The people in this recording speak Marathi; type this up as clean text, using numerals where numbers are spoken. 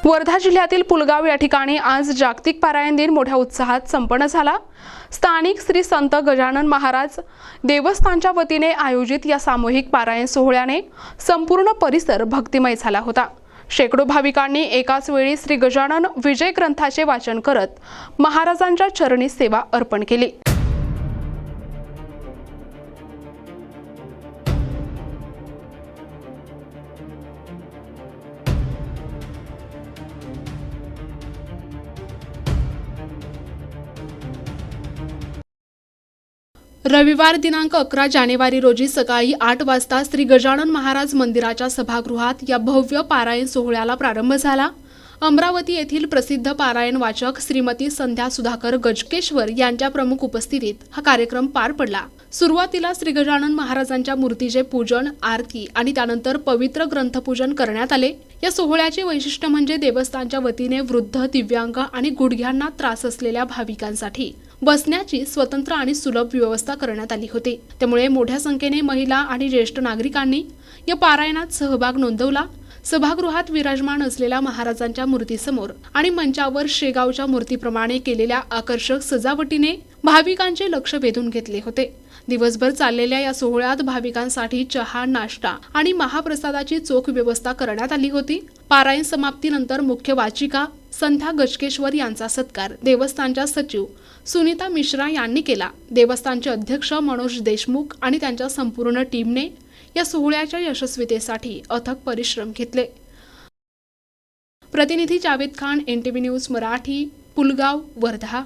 वर्धा जिल्ह्यातील पुलगाव या ठिकाणी आज जागतिक पारायण दिन मोठ्या उत्साहात संपन्न झाला। स्थानिक श्री संत गजानन महाराज देवस्थानच्या वतीने आयोजित या सामूहिक पारायण सोहळ्याने संपूर्ण परिसर भक्तिमय झाला होता। शेकडो भाविकांनी एकाच वेळी श्री गजानन विजय ग्रंथाचे वाचन करत महाराजांच्या चरणी सेवा अर्पण केली। रविवार दिनांक 11 जानेवारी रोजी सकाळी 8 वाजता श्री गजानन महाराज मंदिराच्या सभागृहात या भव्य पारायण सोहळ्याला प्रारंभ झाला। अमरावती येथील प्रसिद्ध पारायण वाचक श्रीमती संध्या सुधाकर गजकेश्वर यांच्या प्रमुख उपस्थितीत हा कार्यक्रम पार पडला। सुरुवातीला श्री गजानन महाराजांच्या मूर्तीचे पूजन, आरती आणि त्यानंतर पवित्र ग्रंथपूजन करण्यात आले। या सोहळ्याचे वैशिष्ट्य म्हणजे देवस्थानच्या वतीने वृद्ध, दिव्यांग आणि गुडघ्यांना त्रास असलेल्या भाविकांसाठी बसण्याची स्वतंत्र आणि सुलभ व्यवस्था करण्यात आली होती। त्यामुळे मोठ्या संख्येने महिला आणि ज्येष्ठ नागरिकांनी या पारायणात सहभाग नोंदवला। सभागृहात विराजमान असलेल्या महाराजांच्या मूर्तीसमोर आणि मंचावर शेगावच्या मूर्तीप्रमाणे केलेल्या आकर्षक सजावटीने भाविकांचे लक्ष वेधून घेतले होते। दिवसभर चाललेल्या या सोहळ्यात भाविकांसाठी चहा, नाश्ता आणि महाप्रसादाची चोख व्यवस्था करण्यात आली होती। पारायण समाप्तीनंतर मुख्य वाचिका संध्या गजकेश्वर यांचा सत्कार देवस्थानच्या सचिव सुनीता मिश्रा यांनी केला। देवस्थानचे अध्यक्ष मनोज देशमुख आणि त्यांच्या संपूर्ण टीमने या सोहळ्याच्या यशस्वीतेसाठी अथक परिश्रम घेतले। प्रतिनिधी जावेद खान, NTV न्यूज मराठी, पुलगाव, वर्धा।